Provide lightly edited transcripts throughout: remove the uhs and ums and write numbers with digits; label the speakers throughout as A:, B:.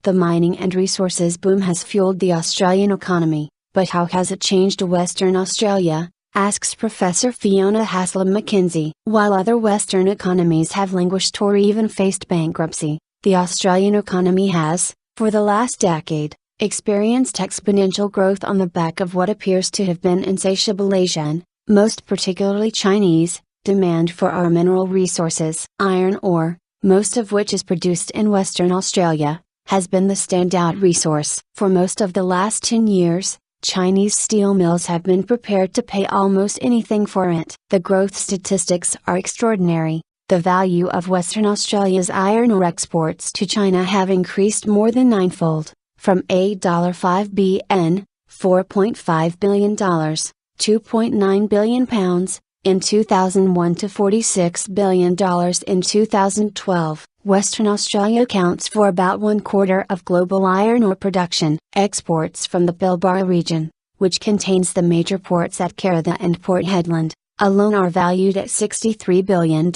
A: The mining and resources boom has fueled the Australian economy, but how has it changed Western Australia? Asks Professor Fiona Haslam McKenzie. While other Western economies have languished or even faced bankruptcy, the Australian economy has, for the last decade, experienced exponential growth on the back of what appears to have been insatiable Asian, most particularly Chinese, demand for our mineral resources. Iron ore, most of which is produced in Western Australia, has been the standout resource. For most of the last 10 years, Chinese steel mills have been prepared to pay almost anything for it. The growth statistics are extraordinary. The value of Western Australia's iron ore exports to China have increased more than ninefold, from $5 billion, $4.5 billion, £2.9 billion, in 2001 to $46 billion in 2012. Western Australia accounts for about 1/4 of global iron ore production. Exports from the Pilbara region, which contains the major ports at Karatha and Port Hedland, alone are valued at $63 billion,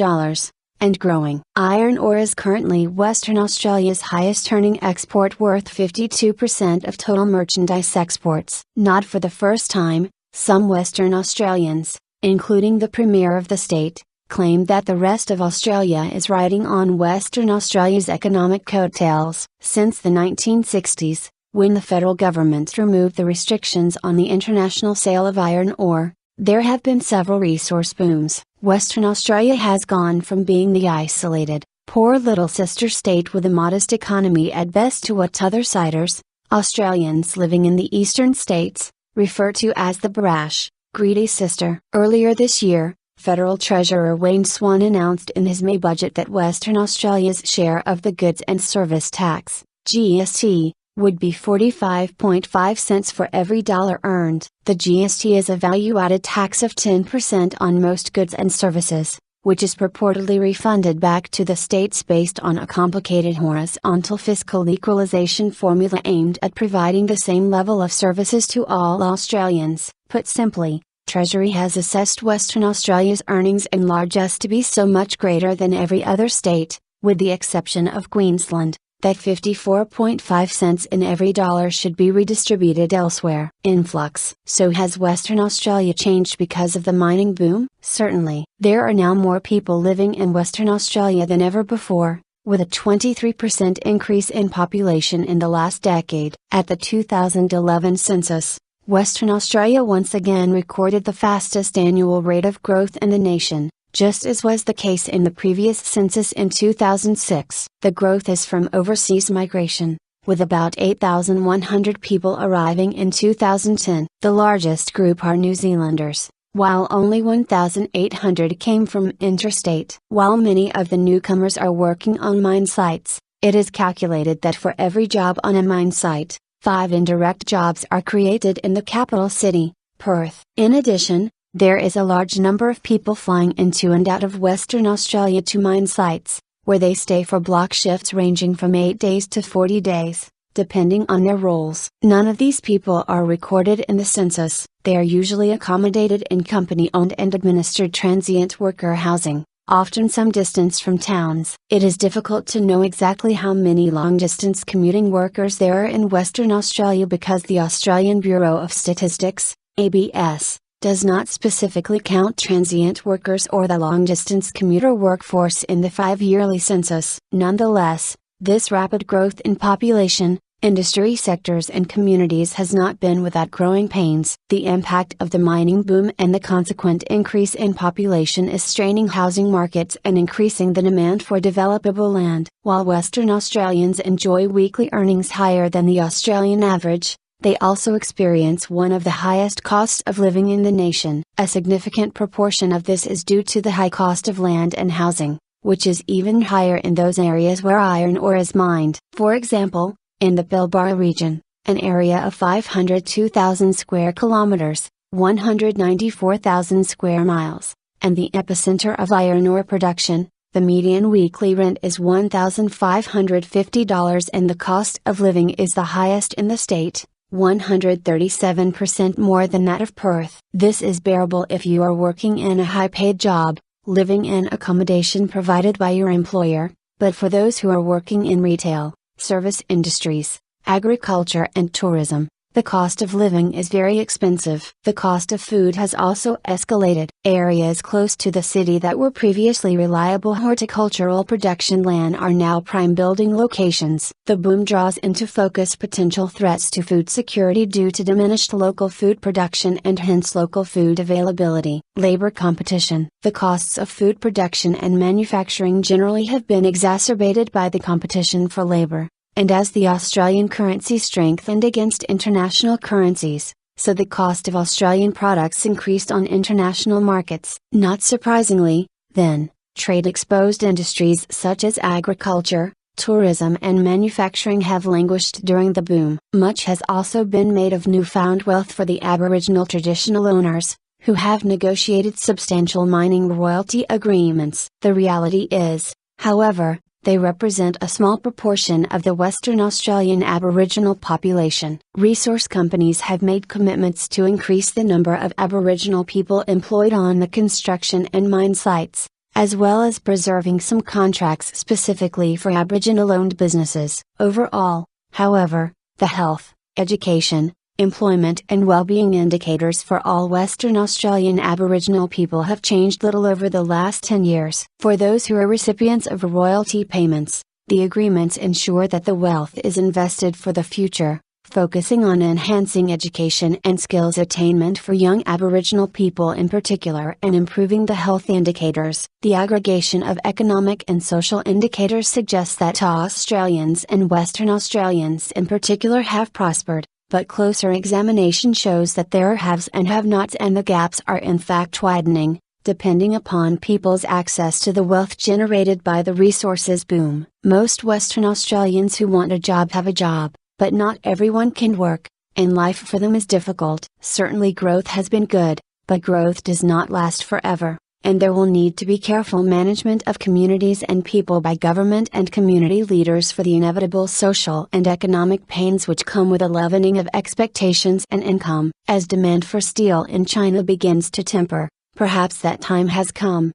A: and growing. Iron ore is currently Western Australia's highest earning export, worth 52% of total merchandise exports. Not for the first time, some Western Australians, including the Premier of the state, claim that the rest of Australia is riding on Western Australia's economic coattails. Since the 1960s, when the federal government removed the restrictions on the international sale of iron ore, there have been several resource booms. Western Australia has gone from being the isolated, poor little sister state with a modest economy at best to what other-siders, Australians living in the eastern states, refer to as the brash, greedy sister. Earlier this year, Federal Treasurer Wayne Swan announced in his May budget that Western Australia's share of the Goods and Service Tax, GST, would be 45.5 cents for every dollar earned. The GST is a value-added tax of 10% on most goods and services, which is purportedly refunded back to the states based on a complicated horizontal fiscal equalisation formula aimed at providing the same level of services to all Australians. Put simply, Treasury has assessed Western Australia's earnings in largesse to be so much greater than every other state, with the exception of Queensland, that 54.5 cents in every dollar should be redistributed elsewhere. Influx. So has Western Australia changed because of the mining boom? Certainly. There are now more people living in Western Australia than ever before, with a 23% increase in population in the last decade. At the 2011 census, Western Australia once again recorded the fastest annual rate of growth in the nation, just as was the case in the previous census in 2006. The growth is from overseas migration, with about 8,100 people arriving in 2010. The largest group are New Zealanders, while only 1,800 came from interstate. While many of the newcomers are working on mine sites, it is calculated that for every job on a mine site, 5 indirect jobs are created in the capital city, Perth. In addition, there is a large number of people flying into and out of Western Australia to mine sites, where they stay for block shifts ranging from 8 days to 40 days, depending on their roles. None of these people are recorded in the census. They are usually accommodated in company-owned and administered transient worker housing, often some distance from towns. It is difficult to know exactly how many long-distance commuting workers there are in Western Australia because the Australian Bureau of Statistics, ABS, does not specifically count transient workers or the long-distance commuter workforce in the 5-yearly census. Nonetheless, this rapid growth in population, industry sectors and communities has not been without growing pains. The impact of the mining boom and the consequent increase in population is straining housing markets and increasing the demand for developable land. While Western Australians enjoy weekly earnings higher than the Australian average, they also experience one of the highest costs of living in the nation. A significant proportion of this is due to the high cost of land and housing, which is even higher in those areas where iron ore is mined. For example, in the Pilbara region, an area of 502,000 square kilometers, 194,000 square miles, and the epicenter of iron ore production, the median weekly rent is $1,550 and the cost of living is the highest in the state, 137% more than that of Perth. This is bearable if you are working in a high-paid job, living in accommodation provided by your employer, but for those who are working in retail, service industries, agriculture and tourism. The cost of living is very expensive. The cost of food has also escalated. Areas close to the city that were previously reliable horticultural production land are now prime building locations. The boom draws into focus potential threats to food security due to diminished local food production and hence local food availability. Labor competition. The costs of food production and manufacturing generally have been exacerbated by the competition for labor. And as the Australian currency strengthened against international currencies, so the cost of Australian products increased on international markets. Not surprisingly, then, trade-exposed industries such as agriculture, tourism and manufacturing have languished during the boom. Much has also been made of newfound wealth for the Aboriginal traditional owners, who have negotiated substantial mining royalty agreements. The reality is, however, they represent a small proportion of the Western Australian Aboriginal population. Resource companies have made commitments to increase the number of Aboriginal people employed on the construction and mine sites, as well as preserving some contracts specifically for Aboriginal-owned businesses. Overall, however, the health, education, employment and well-being indicators for all Western Australian Aboriginal people have changed little over the last 10 years. For those who are recipients of royalty payments, the agreements ensure that the wealth is invested for the future, focusing on enhancing education and skills attainment for young Aboriginal people in particular and improving the health indicators. The aggregation of economic and social indicators suggests that Australians and Western Australians in particular have prospered. But closer examination shows that there are haves and have-nots and the gaps are in fact widening, depending upon people's access to the wealth generated by the resources boom. Most Western Australians who want a job have a job, but not everyone can work, and life for them is difficult. Certainly growth has been good, but growth does not last forever, and there will need to be careful management of communities and people by government and community leaders for the inevitable social and economic pains which come with a leavening of expectations and income. As demand for steel in China begins to temper, perhaps that time has come.